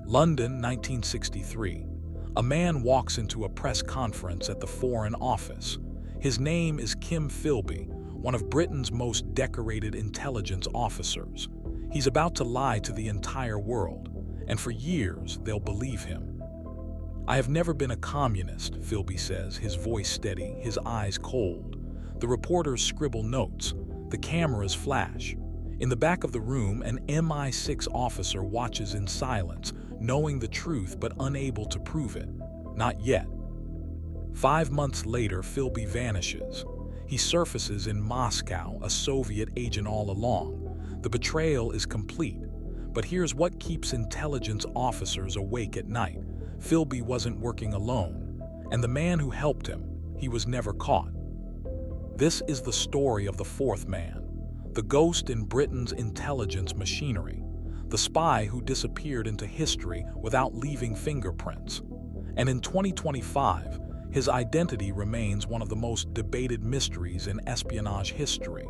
London, 1963. A man walks into a press conference at the Foreign Office. His name is Kim Philby, one of Britain's most decorated intelligence officers. He's about to lie to the entire world, and for years they'll believe him. "I have never been a communist," Philby says, his voice steady, his eyes cold. The reporters scribble notes. The cameras flash. In the back of the room, an MI6 officer watches in silence, knowing the truth but unable to prove it. Not yet. 5 months later, Philby vanishes. He surfaces in Moscow, a Soviet agent all along. The betrayal is complete. But here's what keeps intelligence officers awake at night. Philby wasn't working alone, and the man who helped him, he was never caught. This is the story of the fourth man, the ghost in Britain's intelligence machinery, the spy who disappeared into history without leaving fingerprints. And in 2025, his identity remains one of the most debated mysteries in espionage history.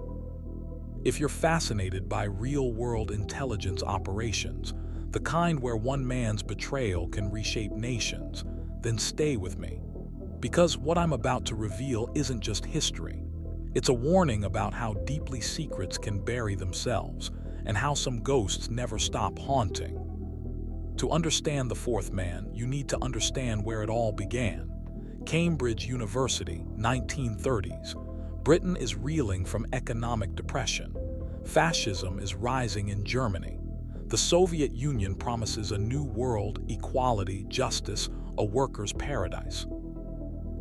If you're fascinated by real-world intelligence operations, the kind where one man's betrayal can reshape nations, then stay with me. Because what I'm about to reveal isn't just history. It's a warning about how deeply secrets can bury themselves, and how some ghosts never stop haunting. To understand the fourth man, you need to understand where it all began. Cambridge University, 1930s. Britain is reeling from economic depression. Fascism is rising in Germany. The Soviet Union promises a new world, equality, justice, a worker's paradise.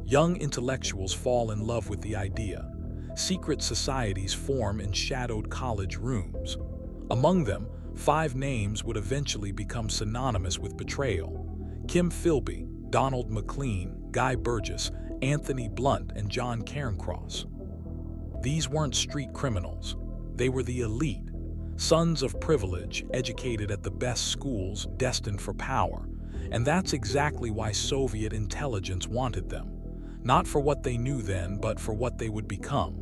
Young intellectuals fall in love with the idea. Secret societies form in shadowed college rooms. Among them, 5 names would eventually become synonymous with betrayal: Kim Philby, Donald McLean, Guy Burgess, Anthony Blunt, and John Cairncross. These weren't street criminals. They were the elite, sons of privilege, educated at the best schools, destined for power. And that's exactly why Soviet intelligence wanted them. Not for what they knew then, but for what they would become.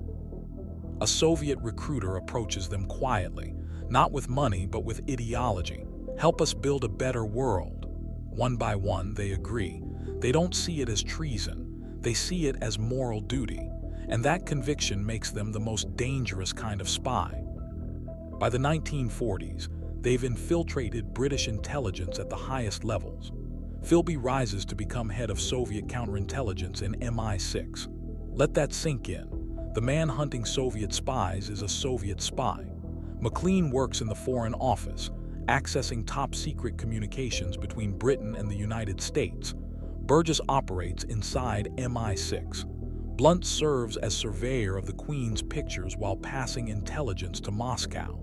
A Soviet recruiter approaches them quietly, not with money, but with ideology. "Help us build a better world." One by one, they agree. They don't see it as treason. They see it as moral duty. And that conviction makes them the most dangerous kind of spy. By the 1940s, they've infiltrated British intelligence at the highest levels. Philby rises to become head of Soviet counterintelligence in MI6. Let that sink in. The man hunting Soviet spies is a Soviet spy. McLean works in the Foreign Office, accessing top-secret communications between Britain and the United States. Burgess operates inside MI6. Blunt serves as surveyor of the Queen's pictures while passing intelligence to Moscow.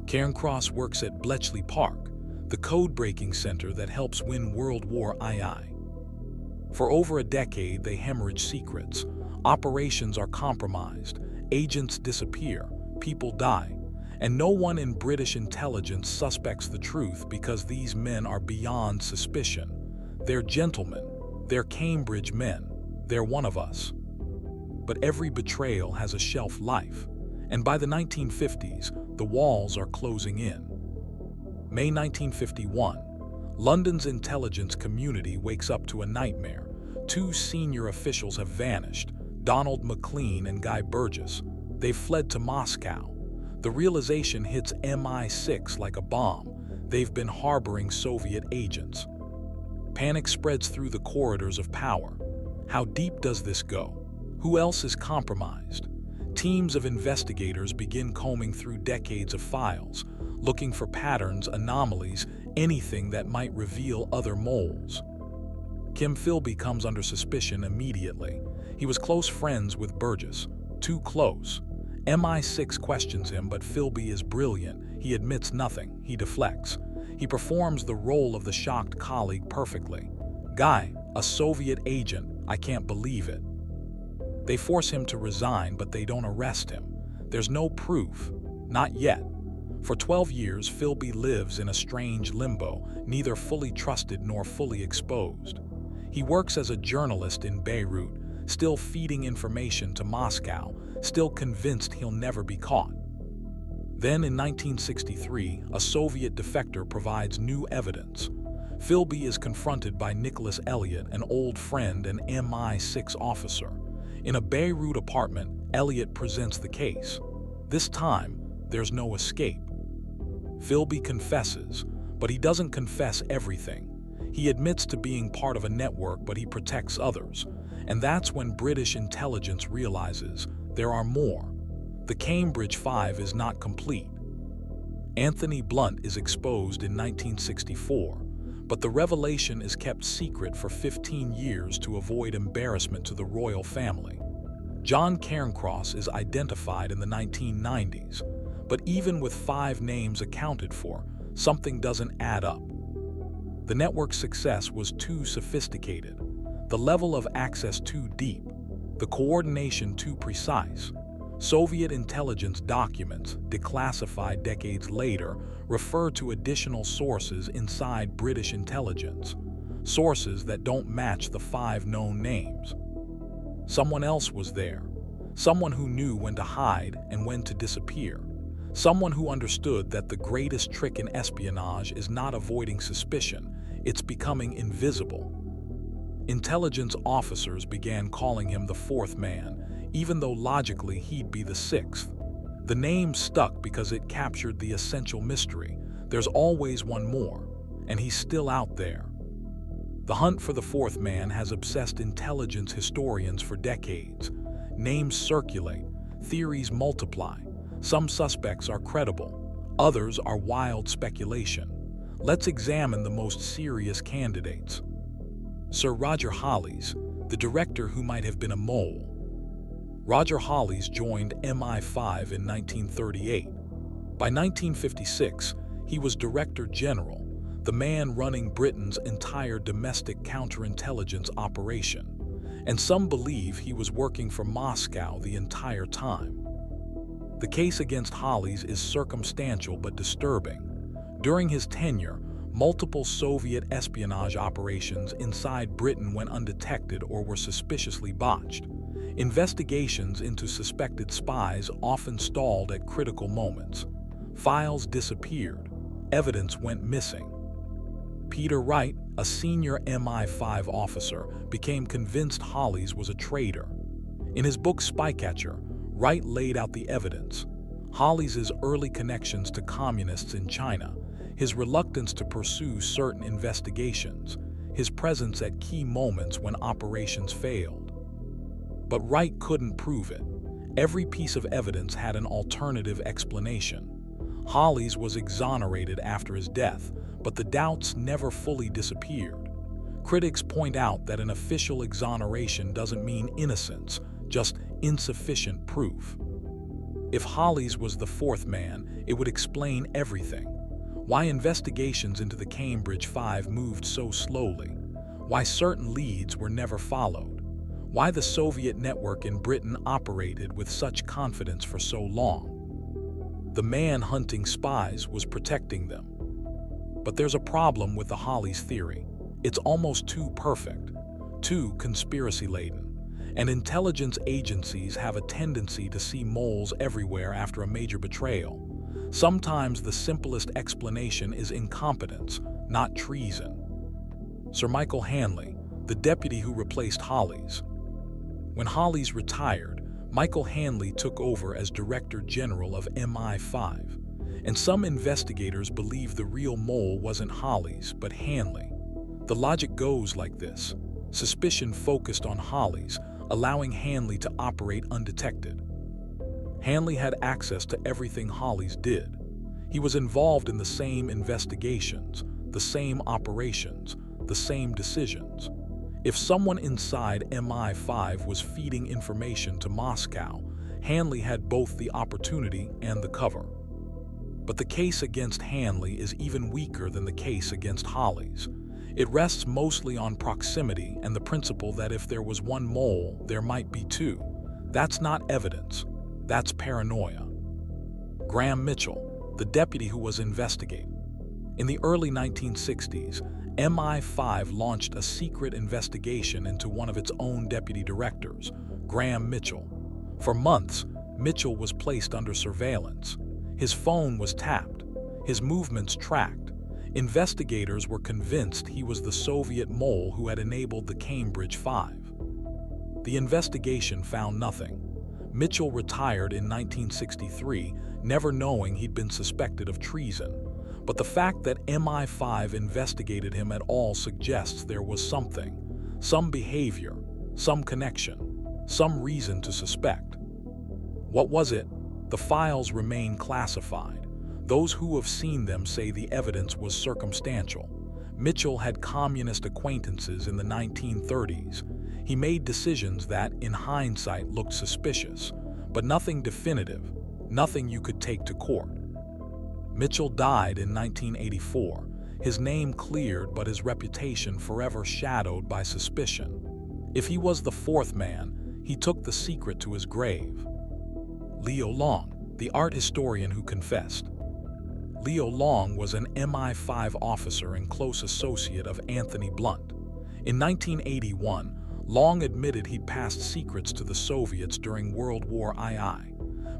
Cairncross works at Bletchley Park, the code-breaking center that helps win World War II. For over a decade, they hemorrhage secrets. Operations are compromised, agents disappear, people die, and no one in British intelligence suspects the truth because these men are beyond suspicion. They're gentlemen, they're Cambridge men, they're one of us. But every betrayal has a shelf life, and by the 1950s, the walls are closing in. May 1951, London's intelligence community wakes up to a nightmare. 2 senior officials have vanished, Donald McLean and Guy Burgess. They've fled to Moscow. The realization hits MI6 like a bomb. They've been harboring Soviet agents. Panic spreads through the corridors of power. How deep does this go? Who else is compromised? Teams of investigators begin combing through decades of files, looking for patterns, anomalies, anything that might reveal other moles. Kim Philby comes under suspicion immediately. He was close friends with Burgess, too close. MI6 questions him, but Philby is brilliant. He admits nothing, he deflects. He performs the role of the shocked colleague perfectly. "Guy, a Soviet agent, I can't believe it." They force him to resign, but they don't arrest him. There's no proof, not yet. For 12 years, Philby lives in a strange limbo, neither fully trusted nor fully exposed. He works as a journalist in Beirut, still feeding information to Moscow, still convinced he'll never be caught. Then in 1963, a Soviet defector provides new evidence. Philby is confronted by Nicholas Elliott, an old friend and MI6 officer. In a Beirut apartment, Elliott presents the case. This time, there's no escape. Philby confesses, but he doesn't confess everything. He admits to being part of a network, but he protects others. And that's when British intelligence realizes there are more. The Cambridge Five is not complete. Anthony Blunt is exposed in 1964, but the revelation is kept secret for 15 years to avoid embarrassment to the royal family. John Cairncross is identified in the 1990s, but even with 5 names accounted for, something doesn't add up. The network's success was too sophisticated, the level of access too deep, the coordination too precise. Soviet intelligence documents, declassified decades later, refer to additional sources inside British intelligence, sources that don't match the 5 known names. Someone else was there, someone who knew when to hide and when to disappear, someone who understood that the greatest trick in espionage is not avoiding suspicion, it's becoming invisible. Intelligence officers began calling him the 4th man, even though logically he'd be the 6th. The name stuck because it captured the essential mystery. There's always one more, and he's still out there. The hunt for the 4th man has obsessed intelligence historians for decades. Names circulate, theories multiply. Some suspects are credible, others are wild speculation. Let's examine the most serious candidates. Sir Roger Hollis, the director who might have been a mole. Roger Hollis joined MI5 in 1938. By 1956, he was Director General, the man running Britain's entire domestic counterintelligence operation, and some believe he was working for Moscow the entire time. The case against Hollis is circumstantial but disturbing. During his tenure, multiple Soviet espionage operations inside Britain went undetected or were suspiciously botched. Investigations into suspected spies often stalled at critical moments. Files disappeared. Evidence went missing. Peter Wright, a senior MI5 officer, became convinced Hollis was a traitor. In his book Spycatcher, Wright laid out the evidence. Hollis's early connections to communists in China, his reluctance to pursue certain investigations, his presence at key moments when operations failed. But Wright couldn't prove it. Every piece of evidence had an alternative explanation. Hollis was exonerated after his death, but the doubts never fully disappeared. Critics point out that an official exoneration doesn't mean innocence, just insufficient proof. If Hollis was the 4th man, it would explain everything. Why investigations into the Cambridge Five moved so slowly, why certain leads were never followed, why the Soviet network in Britain operated with such confidence for so long. The man hunting spies was protecting them. But there's a problem with the Hollis theory. It's almost too perfect, too conspiracy-laden. And intelligence agencies have a tendency to see moles everywhere after a major betrayal. Sometimes the simplest explanation is incompetence, not treason. Sir Michael Hanley, the deputy who replaced Hollis. When Hollis retired, Michael Hanley took over as Director General of MI5, and some investigators believe the real mole wasn't Hollis, but Hanley. The logic goes like this. Suspicion focused on Hollis, allowing Hanley to operate undetected. Hanley had access to everything Hollis did. He was involved in the same investigations, the same operations, the same decisions. If someone inside MI5 was feeding information to Moscow, Hanley had both the opportunity and the cover. But the case against Hanley is even weaker than the case against Hollis. It rests mostly on proximity and the principle that if there was one mole, there might be 2. That's not evidence. That's paranoia. Graham Mitchell, the deputy who was investigating. In the early 1960s, MI5 launched a secret investigation into one of its own deputy directors, Graham Mitchell. For months, Mitchell was placed under surveillance. His phone was tapped, his movements tracked. Investigators were convinced he was the Soviet mole who had enabled the Cambridge Five. The investigation found nothing. Mitchell retired in 1963, never knowing he'd been suspected of treason. But the fact that MI5 investigated him at all suggests there was something, some behavior, some connection, some reason to suspect. What was it? The files remain classified. Those who have seen them say the evidence was circumstantial. Mitchell had communist acquaintances in the 1930s. He made decisions that, in hindsight, looked suspicious, but nothing definitive, nothing you could take to court. Mitchell died in 1984. His name cleared, but his reputation forever shadowed by suspicion. If he was the fourth man, he took the secret to his grave. Leo Long, the art historian who confessed. Leo Long was an MI5 officer and close associate of Anthony Blunt. In 1981, Long admitted he'd passed secrets to the Soviets during World War II,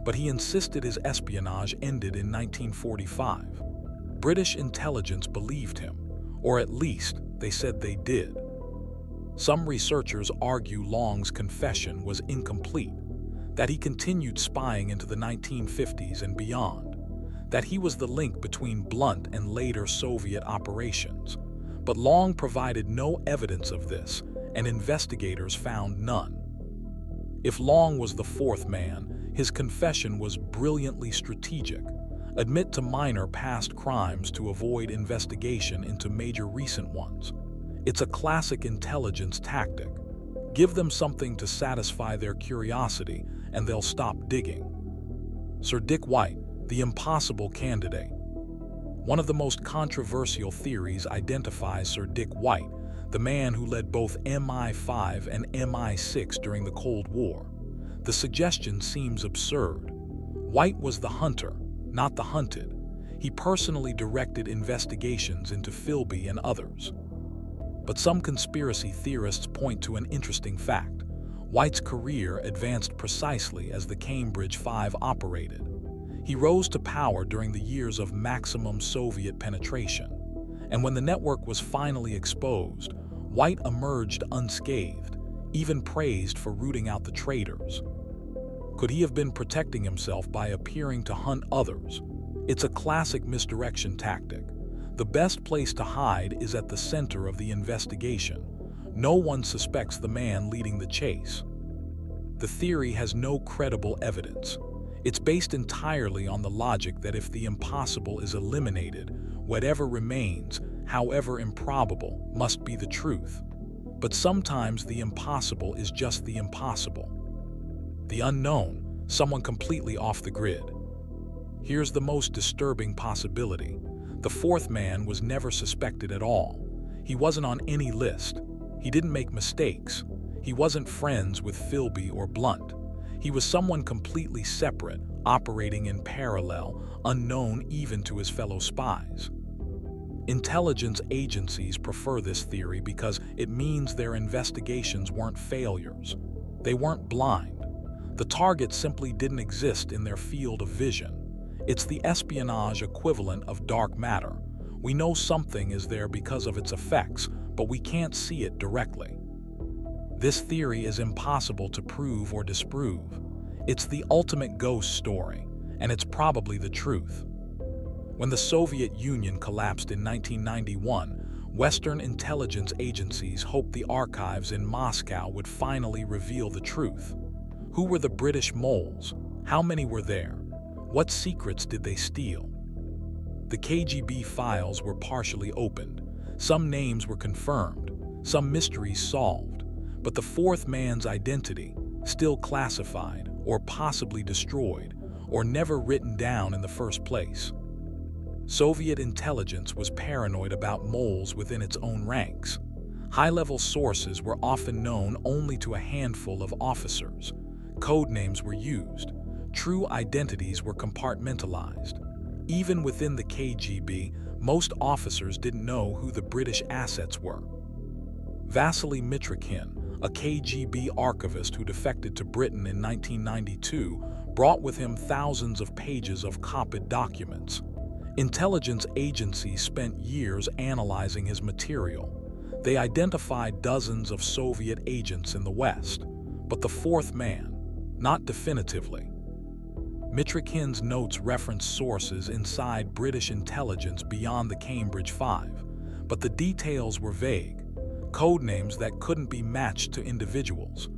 but he insisted his espionage ended in 1945. British intelligence believed him, or at least they said they did. Some researchers argue Long's confession was incomplete, that he continued spying into the 1950s and beyond, that he was the link between Blunt and later Soviet operations. But Long provided no evidence of this, and investigators found none. If Long was the fourth man, his confession was brilliantly strategic. Admit to minor past crimes to avoid investigation into major recent ones. It's a classic intelligence tactic. Give them something to satisfy their curiosity, and they'll stop digging. Sir Dick White, the impossible candidate. One of the most controversial theories identifies Sir Dick White, the man who led both MI5 and MI6 during the Cold War. The suggestion seems absurd. White was the hunter, not the hunted. He personally directed investigations into Philby and others. But some conspiracy theorists point to an interesting fact. White's career advanced precisely as the Cambridge Five operated. He rose to power during the years of maximum Soviet penetration. And when the network was finally exposed, White emerged unscathed, even praised for rooting out the traitors. Could he have been protecting himself by appearing to hunt others? It's a classic misdirection tactic. The best place to hide is at the center of the investigation. No one suspects the man leading the chase. The theory has no credible evidence. It's based entirely on the logic that if the impossible is eliminated, whatever remains, however improbable, must be the truth. But sometimes the impossible is just the impossible. The unknown, someone completely off the grid. Here's the most disturbing possibility. The fourth man was never suspected at all. He wasn't on any list. He didn't make mistakes. He wasn't friends with Philby or Blunt. He was someone completely separate, operating in parallel, unknown even to his fellow spies. Intelligence agencies prefer this theory because it means their investigations weren't failures. They weren't blind. The target simply didn't exist in their field of vision. It's the espionage equivalent of dark matter. We know something is there because of its effects, but we can't see it directly. This theory is impossible to prove or disprove. It's the ultimate ghost story, and it's probably the truth. When the Soviet Union collapsed in 1991, Western intelligence agencies hoped the archives in Moscow would finally reveal the truth. Who were the British moles? How many were there? What secrets did they steal? The KGB files were partially opened. Some names were confirmed, some mysteries solved, but the fourth man's identity, still classified, or possibly destroyed, or never written down in the first place. Soviet intelligence was paranoid about moles within its own ranks. High-level sources were often known only to a handful of officers. Code names were used. True identities were compartmentalized. Even within the KGB, most officers didn't know who the British assets were. Vasily Mitrokhin, a KGB archivist who defected to Britain in 1992, brought with him thousands of pages of copied documents. Intelligence agencies spent years analyzing his material. They identified dozens of Soviet agents in the West, but the fourth man, not definitively. Mitrokhin's notes reference sources inside British intelligence beyond the Cambridge Five, but the details were vague. Codenames that couldn't be matched to individuals,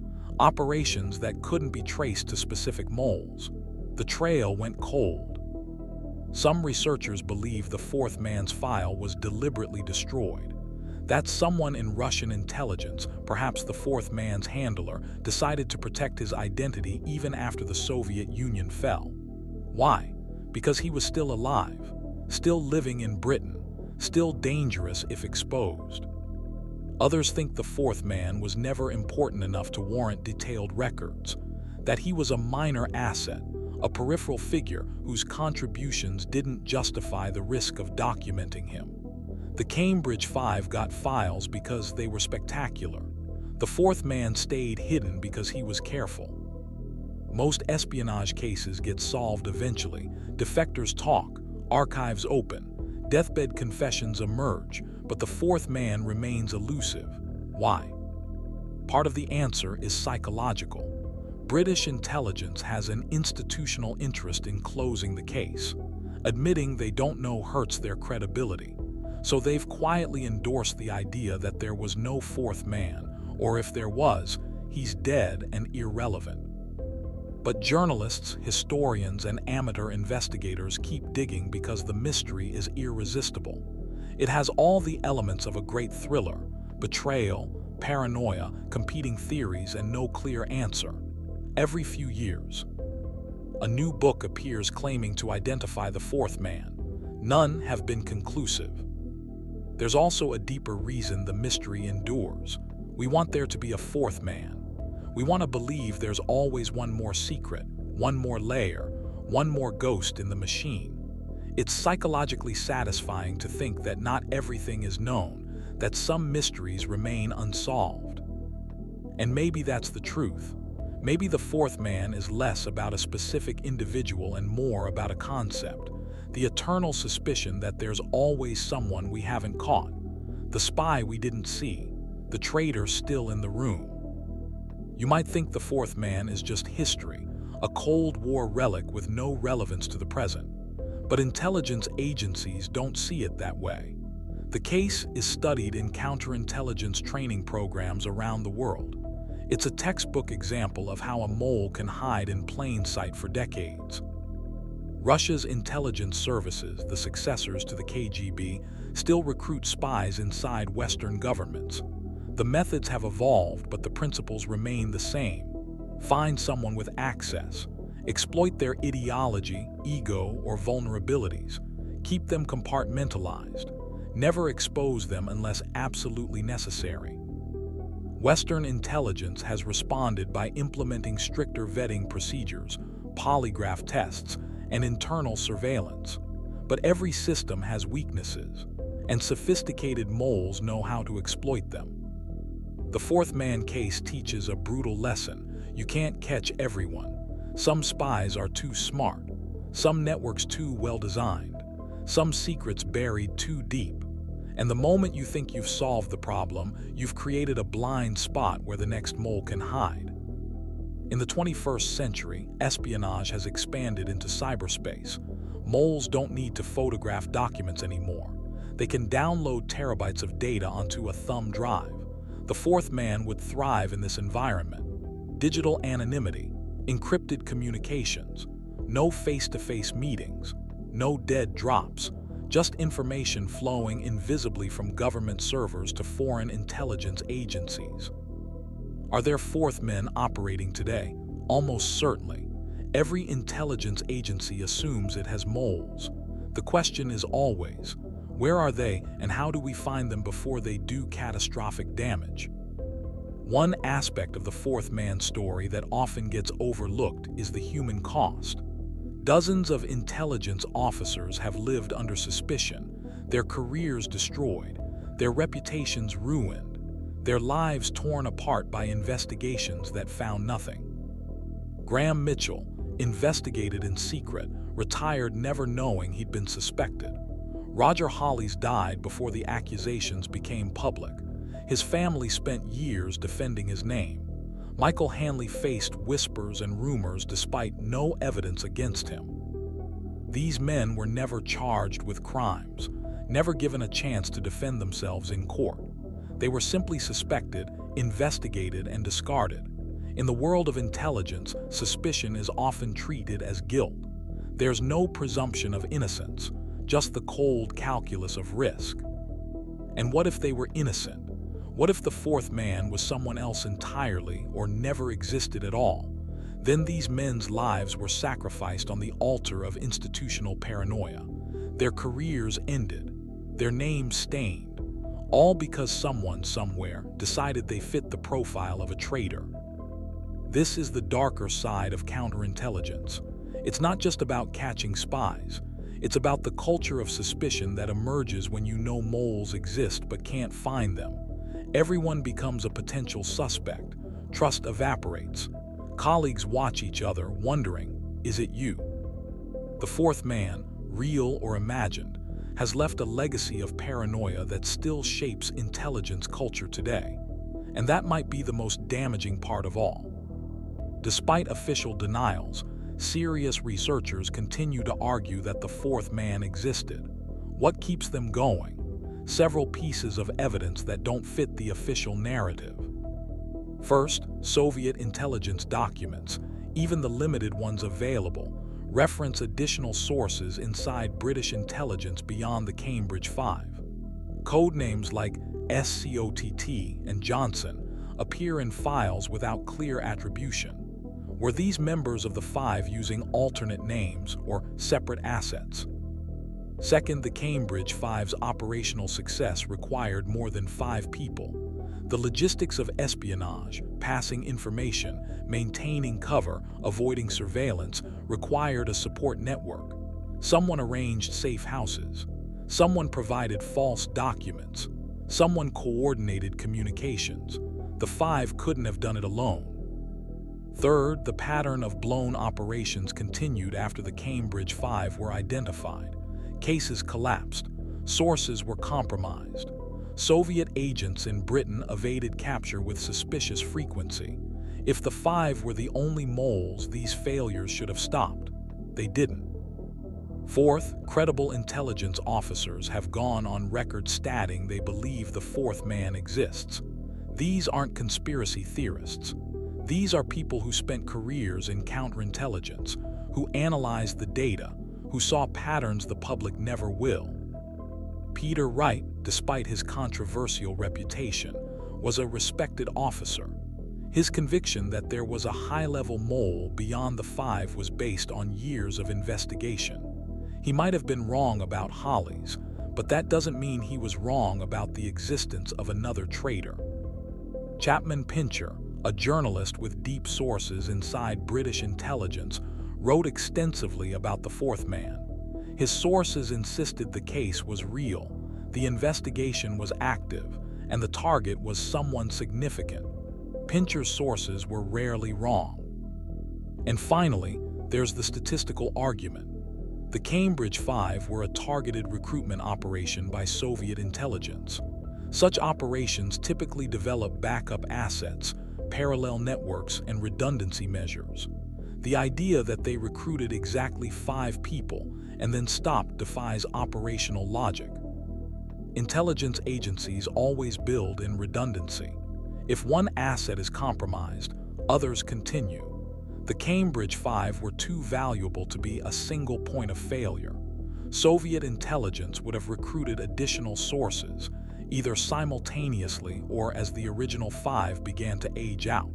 operations that couldn't be traced to specific moles. The trail went cold. Some researchers believe the fourth man's file was deliberately destroyed. That someone in Russian intelligence, perhaps the fourth man's handler, decided to protect his identity even after the Soviet Union fell. Why? Because he was still alive, still living in Britain, still dangerous if exposed. Others think the fourth man was never important enough to warrant detailed records, that he was a minor asset, a peripheral figure whose contributions didn't justify the risk of documenting him. The Cambridge Five got files because they were spectacular. The fourth man stayed hidden because he was careful. Most espionage cases get solved eventually. Defectors talk, archives open, deathbed confessions emerge, but the fourth man remains elusive. Why? Part of the answer is psychological. British intelligence has an institutional interest in closing the case. Admitting they don't know hurts their credibility. So they've quietly endorsed the idea that there was no fourth man, or if there was, he's dead and irrelevant. But journalists, historians, and amateur investigators keep digging because the mystery is irresistible. It has all the elements of a great thriller: betrayal, paranoia, competing theories, and no clear answer. Every few years, a new book appears claiming to identify the fourth man. None have been conclusive. There's also a deeper reason the mystery endures. We want there to be a fourth man. We want to believe there's always one more secret, one more layer, one more ghost in the machine. It's psychologically satisfying to think that not everything is known, that some mysteries remain unsolved. And maybe that's the truth. Maybe the fourth man is less about a specific individual and more about a concept. The eternal suspicion that there's always someone we haven't caught. The spy we didn't see. The traitor still in the room. You might think the fourth man is just history, a Cold War relic with no relevance to the present. But intelligence agencies don't see it that way. The case is studied in counterintelligence training programs around the world. It's a textbook example of how a mole can hide in plain sight for decades. Russia's intelligence services, the successors to the KGB, still recruit spies inside Western governments. The methods have evolved, but the principles remain the same. Find someone with access. Exploit their ideology, ego, or vulnerabilities. Keep them compartmentalized. Never expose them unless absolutely necessary. Western intelligence has responded by implementing stricter vetting procedures, polygraph tests, and internal surveillance. But every system has weaknesses, and sophisticated moles know how to exploit them. The fourth man case teaches a brutal lesson. You can't catch everyone. Some spies are too smart, some networks too well designed, some secrets buried too deep. And the moment you think you've solved the problem, you've created a blind spot where the next mole can hide. In the 21st century, espionage has expanded into cyberspace. Moles don't need to photograph documents anymore. They can download terabytes of data onto a thumb drive. The fourth man would thrive in this environment. Digital anonymity, encrypted communications, no face-to-face meetings, no dead drops, just information flowing invisibly from government servers to foreign intelligence agencies. Are there fourth men operating today? Almost certainly. Every intelligence agency assumes it has moles. The question is always, where are they and how do we find them before they do catastrophic damage? One aspect of the fourth man story that often gets overlooked is the human cost. Dozens of intelligence officers have lived under suspicion, their careers destroyed, their reputations ruined, their lives torn apart by investigations that found nothing. Graham Mitchell, investigated in secret, retired never knowing he'd been suspected. Roger Hollis died before the accusations became public. His family spent years defending his name. Michael Hanley faced whispers and rumors despite no evidence against him. These men were never charged with crimes, never given a chance to defend themselves in court. They were simply suspected, investigated, and discarded. In the world of intelligence, suspicion is often treated as guilt. There's no presumption of innocence, just the cold calculus of risk. And what if they were innocent? What if the fourth man was someone else entirely or never existed at all? Then these men's lives were sacrificed on the altar of institutional paranoia. Their careers ended, their names stained, all because someone somewhere decided they fit the profile of a traitor. This is the darker side of counterintelligence. It's not just about catching spies. It's about the culture of suspicion that emerges when you know moles exist but can't find them. Everyone becomes a potential suspect. Trust evaporates. Colleagues watch each other, wondering, is it you? The fourth man, real or imagined, has left a legacy of paranoia that still shapes intelligence culture today. And that might be the most damaging part of all. Despite official denials, serious researchers continue to argue that the fourth man existed. What keeps them going? Several pieces of evidence that don't fit the official narrative. First, Soviet intelligence documents, even the limited ones available, reference additional sources inside British intelligence beyond the Cambridge Five. Codenames like SCOTT and Johnson appear in files without clear attribution. Were these members of the Five using alternate names or separate assets? Second, the Cambridge Five's operational success required more than 5 people. The logistics of espionage, passing information, maintaining cover, avoiding surveillance, required a support network. Someone arranged safe houses. Someone provided false documents. Someone coordinated communications. The Five couldn't have done it alone. Third, the pattern of blown operations continued after the Cambridge Five were identified. Cases collapsed. Sources were compromised. Soviet agents in Britain evaded capture with suspicious frequency. If the Five were the only moles, these failures should have stopped. They didn't. Fourth, credible intelligence officers have gone on record stating they believe the fourth man exists. These aren't conspiracy theorists. These are people who spent careers in counterintelligence, who analyzed the data, who saw patterns the public never will. Peter Wright, despite his controversial reputation, was a respected officer. His conviction that there was a high-level mole beyond the Five was based on years of investigation. He might have been wrong about Hollis, but that doesn't mean he was wrong about the existence of another traitor. Chapman Pincher, a journalist with deep sources inside British intelligence, wrote extensively about the fourth man. His sources insisted the case was real, the investigation was active, and the target was someone significant. Pincher's sources were rarely wrong. And finally, there's the statistical argument. The Cambridge Five were a targeted recruitment operation by Soviet intelligence. Such operations typically develop backup assets, parallel networks, and redundancy measures. The idea that they recruited exactly 5 people and then stopped defies operational logic. Intelligence agencies always build in redundancy. If one asset is compromised, others continue. The Cambridge Five were too valuable to be a single point of failure. Soviet intelligence would have recruited additional sources, either simultaneously or as the original 5 began to age out.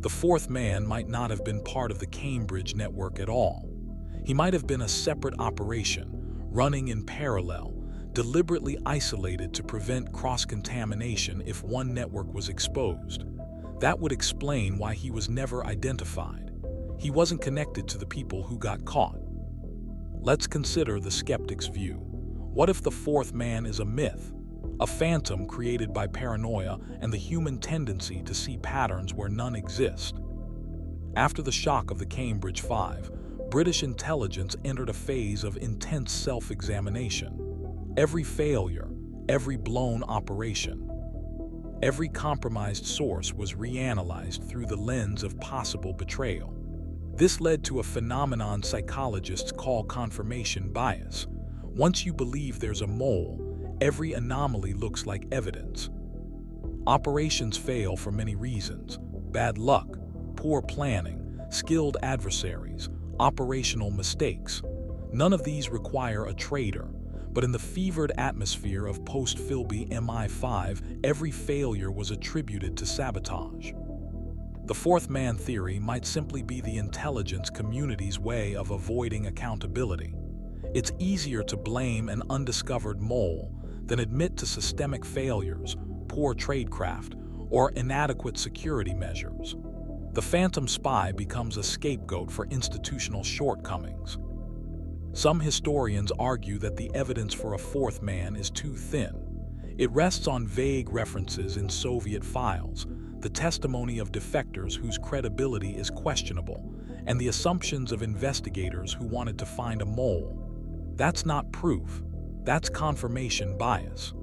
The fourth man might not have been part of the Cambridge network at all. He might have been a separate operation, running in parallel, deliberately isolated to prevent cross-contamination if one network was exposed. That would explain why he was never identified. He wasn't connected to the people who got caught. Let's consider the skeptic's view. What if the fourth man is a myth? A phantom created by paranoia and the human tendency to see patterns where none exist. After the shock of the Cambridge Five, British intelligence entered a phase of intense self-examination. Every failure, every blown operation, every compromised source was reanalyzed through the lens of possible betrayal. This led to a phenomenon psychologists call confirmation bias. Once you believe there's a mole, every anomaly looks like evidence. Operations fail for many reasons: bad luck, poor planning, skilled adversaries, operational mistakes. None of these require a traitor, but in the fevered atmosphere of post-Philby MI5, every failure was attributed to sabotage. The fourth man theory might simply be the intelligence community's way of avoiding accountability. It's easier to blame an undiscovered mole than admit to systemic failures, poor tradecraft, or inadequate security measures. The phantom spy becomes a scapegoat for institutional shortcomings. Some historians argue that the evidence for a fourth man is too thin. It rests on vague references in Soviet files, the testimony of defectors whose credibility is questionable, and the assumptions of investigators who wanted to find a mole. That's not proof. That's confirmation bias.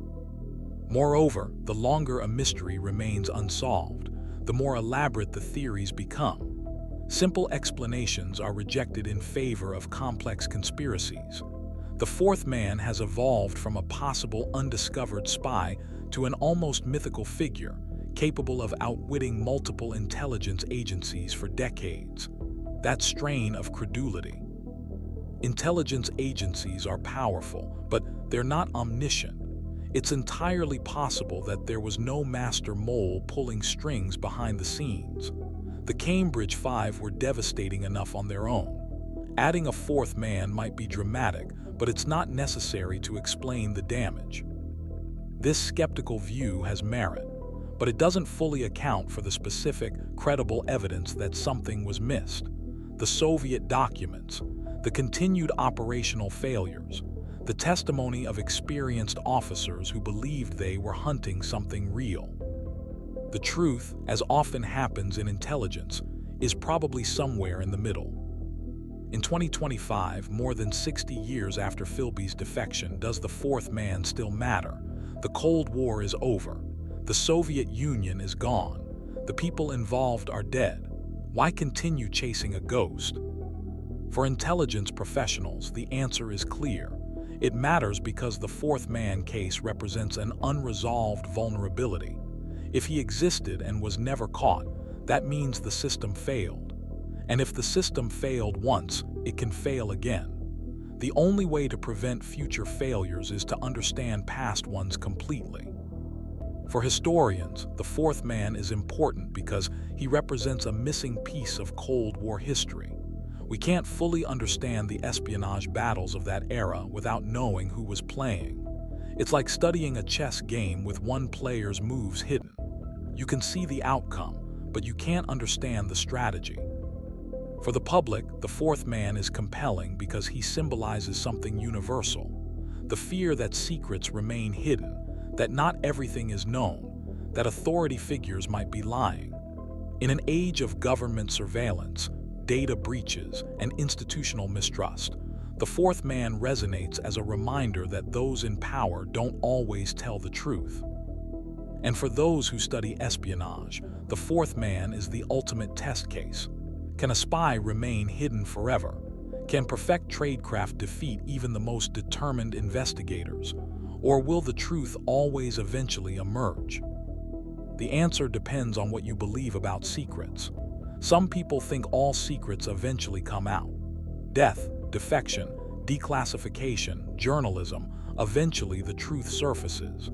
Moreover, the longer a mystery remains unsolved, the more elaborate the theories become. Simple explanations are rejected in favor of complex conspiracies. The fourth man has evolved from a possible undiscovered spy to an almost mythical figure, capable of outwitting multiple intelligence agencies for decades. That strain of credulity. Intelligence agencies are powerful, but they're not omniscient. It's entirely possible that there was no master mole pulling strings behind the scenes. The Cambridge Five were devastating enough on their own. Adding a fourth man might be dramatic, but it's not necessary to explain the damage. This skeptical view has merit, but it doesn't fully account for the specific, credible evidence that something was missed. The Soviet documents, the continued operational failures, the testimony of experienced officers who believed they were hunting something real. The truth, as often happens in intelligence, is probably somewhere in the middle. In 2025, more than 60 years after Philby's defection, does the fourth man still matter? The Cold War is over. The Soviet Union is gone. The people involved are dead. Why continue chasing a ghost? For intelligence professionals, the answer is clear. It matters because the fourth man case represents an unresolved vulnerability. If he existed and was never caught, that means the system failed. And if the system failed once, it can fail again. The only way to prevent future failures is to understand past ones completely. For historians, the fourth man is important because he represents a missing piece of Cold War history. We can't fully understand the espionage battles of that era without knowing who was playing. It's like studying a chess game with one player's moves hidden. You can see the outcome, but you can't understand the strategy. For the public, the fourth man is compelling because he symbolizes something universal: the fear that secrets remain hidden, that not everything is known, that authority figures might be lying. In an age of government surveillance, data breaches, and institutional mistrust, the fourth man resonates as a reminder that those in power don't always tell the truth. And for those who study espionage, the fourth man is the ultimate test case. Can a spy remain hidden forever? Can perfect tradecraft defeat even the most determined investigators? Or will the truth always eventually emerge? The answer depends on what you believe about secrets. Some people think all secrets eventually come out. Death, defection, declassification, journalism, eventually the truth surfaces.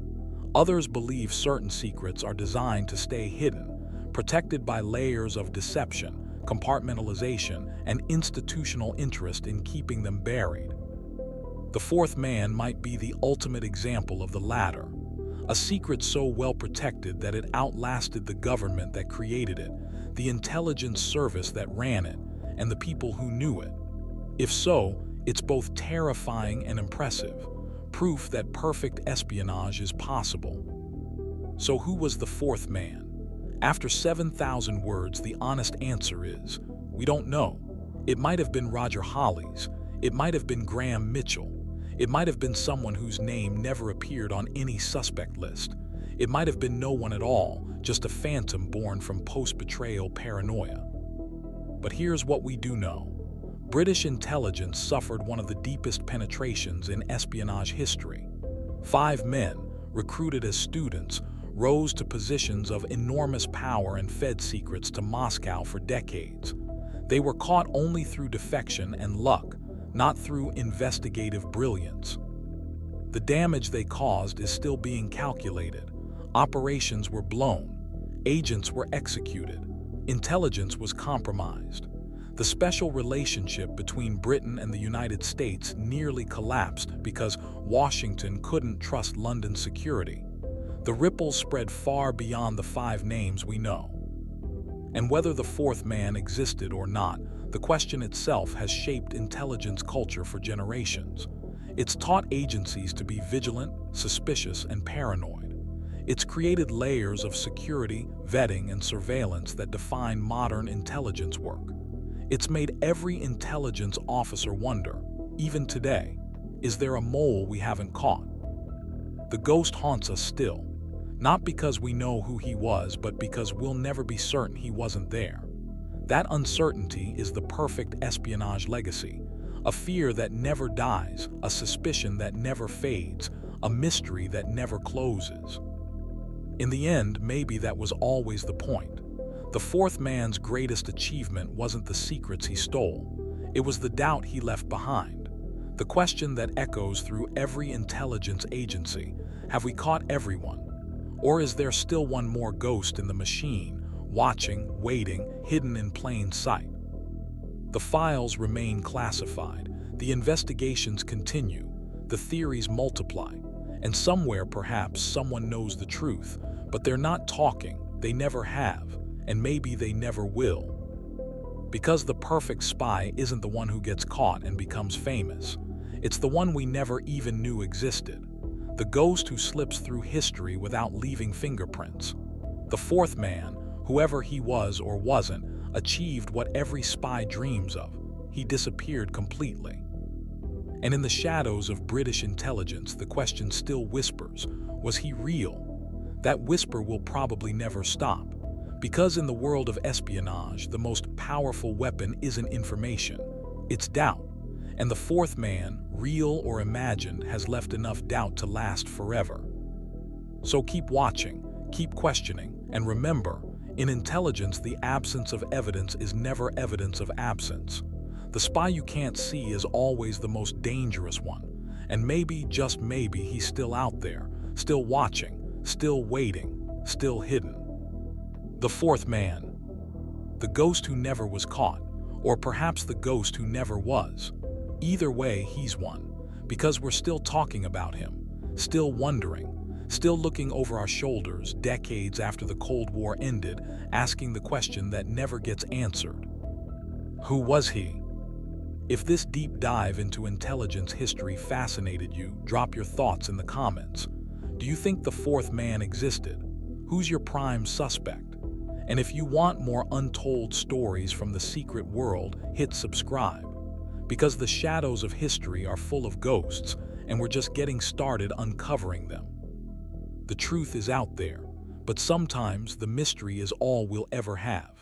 Others believe certain secrets are designed to stay hidden, protected by layers of deception, compartmentalization, and institutional interest in keeping them buried. The fourth man might be the ultimate example of the latter. A secret so well protected that it outlasted the government that created it, the intelligence service that ran it, and the people who knew it. If so, it's both terrifying and impressive, proof that perfect espionage is possible. So who was the fourth man? After 7,000 words, the honest answer is, we don't know. It might have been Roger Hollis. It might have been Graham Mitchell. It might have been someone whose name never appeared on any suspect list. It might have been no one at all, just a phantom born from post-betrayal paranoia. But here's what we do know. British intelligence suffered one of the deepest penetrations in espionage history. 5 men, recruited as students, rose to positions of enormous power and fed secrets to Moscow for decades. They were caught only through defection and luck, not through investigative brilliance. The damage they caused is still being calculated. Operations were blown. Agents were executed. Intelligence was compromised. The special relationship between Britain and the United States nearly collapsed because Washington couldn't trust London's security. The ripples spread far beyond the 5 names we know. And whether the 4th man existed or not, the question itself has shaped intelligence culture for generations. It's taught agencies to be vigilant, suspicious, and paranoid. It's created layers of security, vetting, and surveillance that define modern intelligence work. It's made every intelligence officer wonder, even today, is there a mole we haven't caught? The ghost haunts us still, not because we know who he was, but because we'll never be certain he wasn't there. That uncertainty is the perfect espionage legacy, a fear that never dies, a suspicion that never fades, a mystery that never closes. In the end, maybe that was always the point. The 4th man's greatest achievement wasn't the secrets he stole. It was the doubt he left behind. The question that echoes through every intelligence agency: have we caught everyone? Or is there still one more ghost in the machine, watching, waiting, hidden in plain sight? The files remain classified. The investigations continue. The theories multiply. And somewhere, perhaps, someone knows the truth, but they're not talking. They never have. And maybe they never will. Because the perfect spy isn't the one who gets caught and becomes famous. It's the one we never even knew existed. The ghost who slips through history without leaving fingerprints. The 4th man, whoever he was or wasn't, achieved what every spy dreams of. He disappeared completely. And in the shadows of British intelligence, the question still whispers, was he real? That whisper will probably never stop. Because in the world of espionage, the most powerful weapon isn't information, it's doubt. And the 4th man, real or imagined, has left enough doubt to last forever. So keep watching, keep questioning, and remember, in intelligence, the absence of evidence is never evidence of absence. The spy you can't see is always the most dangerous one. And maybe, just maybe, he's still out there, still watching, still waiting, still hidden. The 4th man. The ghost who never was caught, or perhaps the ghost who never was. Either way, he's one, because we're still talking about him, still wondering, still looking over our shoulders decades after the Cold War ended, asking the question that never gets answered. Who was he? If this deep dive into intelligence history fascinated you, drop your thoughts in the comments. Do you think the 4th man existed? Who's your prime suspect? And if you want more untold stories from the secret world, hit subscribe. Because the shadows of history are full of ghosts, and we're just getting started uncovering them. The truth is out there, but sometimes the mystery is all we'll ever have.